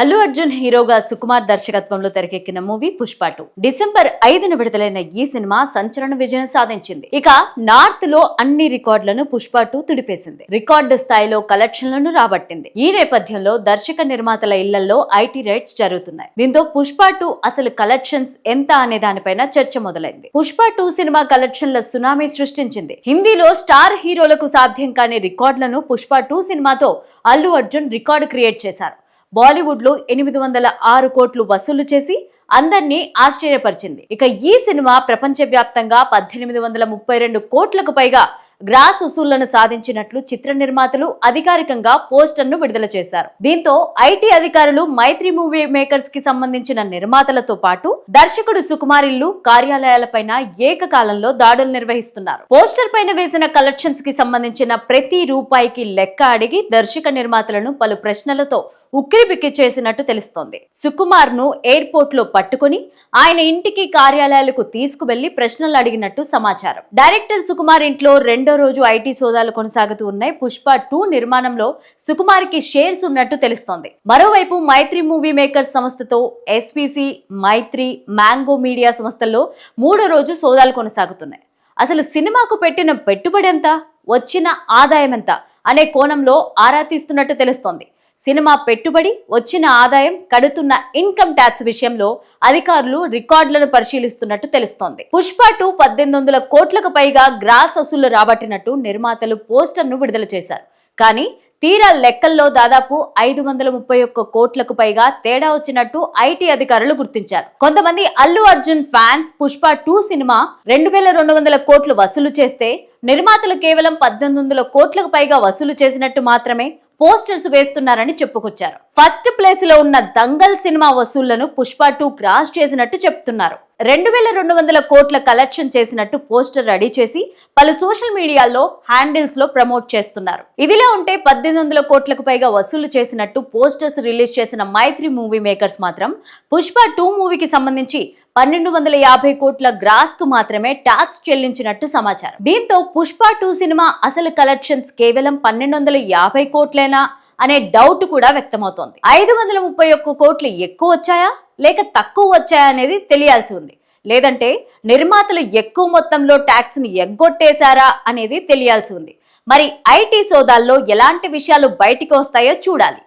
అల్లు అర్జున్ హీరోగా సుకుమార్ దర్శకత్వంలో తెరకెక్కిన మూవీ పుష్ప 2 డిసెంబర్ 5న విడుదలైన ఈ సినిమా సంచలన విజయం సాధించింది. ఇక నార్త్ లో అన్ని రికార్డులను పుష్ప 2 తుడిపేసింది. రికార్డు స్థాయిలో కలెక్షన్లను రాబట్టింది. ఈ నేపథ్యంలో దర్శక నిర్మాతల ఇళ్లలో ఐటీ రైట్స్ జరుగుతున్నాయి. దీంతో పుష్ప 2 అసలు కలెక్షన్స్ ఎంత అనే దానిపైన చర్చ మొదలైంది. పుష్ప 2 సినిమా కలెక్షన్ల సునామీ సృష్టించింది. హిందీలో స్టార్ హీరోలకు సాధ్యం కాని రికార్డులను పుష్ప 2 సినిమాతో అల్లు అర్జున్ రికార్డు క్రియేట్ చేశారు. బాలీవుడ్ లో 806 కోట్లు వసూలు చేసి అందరినీ ఆశ్చర్యపరిచింది. ఇక ఈ సినిమా ప్రపంచవ్యాప్తంగా 1832 కోట్లకు పైగా గ్రాస్ వసూళ్లను సాధించినట్లు చిత్ర నిర్మాతలు అధికారికంగా పోస్టర్ను విడుదల చేశారు. దీంతో ఐటీ అధికారులు మైత్రి మూవీ మేకర్స్ కి సంబంధించిన నిర్మాతలతో పాటు దర్శకుడు సుకుమార్ ఇల్లు కార్యాలయాలపైన ఏకకాలంలో దాడులు నిర్వహిస్తున్నారు. పోస్టర్ పైన వేసిన కలెక్షన్స్ కి సంబంధించిన ప్రతి రూపాయికి లెక్క అడిగి దర్శక నిర్మాతలను పలు ప్రశ్నలతో ఉక్కిరిబిక్కి చేసినట్టు తెలుస్తోంది. సుకుమార్ ను ఎయిర్పోర్ట్ లో పట్టుకుని ఆయన ఇంటికి కార్యాలయాలకు తీసుకువెళ్లి ప్రశ్నలు అడిగినట్టు సమాచారం. డైరెక్టర్ సుకుమార్ ఇంట్లో రెండో రోజు ఐటీ సోదాలు కొనసాగుతూ ఉన్నాయి. పుష్ప 2 నిర్మాణంలో సుకుమార్ కి షేర్స్ ఉన్నట్టు తెలుస్తోంది. మరోవైపు మైత్రి మూవీ మేకర్స్ సంస్థతో ఎస్పీసీ, మైత్రి, మ్యాంగో మీడియా సంస్థల్లో 3వ రోజు సోదాలు కొనసాగుతున్నాయి. అసలు సినిమాకు పెట్టిన పెట్టుబడి ఎంత, వచ్చిన ఆదాయం ఎంత అనే కోణంలో ఆరా తీస్తున్నట్టు తెలుస్తోంది. సినిమా పెట్టుబడి, వచ్చిన ఆదాయం, కడుతున్న ఇన్కమ్ ట్యాక్స్ విషయంలో అధికారులు రికార్డులను పరిశీలిస్తున్నట్టు తెలుస్తోంది. పుష్ప 2 1800 కోట్లకు పైగా గ్రాస్ వసూళ్లు రాబట్టినట్టు నిర్మాతలు పోస్టర్ను విడుదల చేశారు. కానీ తీరా లెక్కల్లో దాదాపు 531 కోట్లకు పైగా తేడా వచ్చినట్టు ఐటీ అధికారులు గుర్తించారు. కొంతమంది అల్లు అర్జున్ ఫ్యాన్స్ పుష్ప 2 సినిమా 2200 కోట్లు వసూలు చేస్తే నిర్మాతలు కేవలం 1800 కోట్లకు పైగా వసూలు చేసినట్టు మాత్రమే పోస్టర్స్ వేస్తున్నారని చెప్పుకొచ్చారు. ఫస్ట్ ప్లేస్ లో ఉన్న దంగల్ సినిమా వసూళ్లను పుష్ప 2 క్రాస్ చేసినట్టు చెప్తున్నారు. 2200 కోట్ల కలెక్షన్ చేసినట్టు పోస్టర్ రెడీ చేసి పలు సోషల్ మీడియాలో హ్యాండిల్స్ లో ప్రమోట్ చేస్తున్నారు. ఇదిలా ఉంటే 1800 కోట్లకు పైగా వసూలు చేసినట్టు పోస్టర్స్ రిలీజ్ చేసిన మైత్రి మూవీ మేకర్స్ మాత్రం పుష్ప 2 మూవీకి సంబంధించి 1250 కోట్ల గ్రాస్ కు మాత్రమే ట్యాక్స్ చెల్లించినట్టు సమాచారం. దీంతో పుష్ప 2 సినిమా అసలు కలెక్షన్స్ కేవలం 1250 కోట్లేనా అనే డౌట్ కూడా వ్యక్తమవుతోంది. 531 కోట్లు ఎక్కువ వచ్చాయా లేక తక్కువ వచ్చాయా అనేది తెలియాల్సి ఉంది. లేదంటే నిర్మాతలు ఎక్కువ మొత్తంలో ట్యాక్స్ ని ఎగ్గొట్టేశారా అనేది తెలియాల్సి ఉంది. మరి ఐటీ సోదాల్లో ఎలాంటి విషయాలు బయటికి వస్తాయో చూడాలి.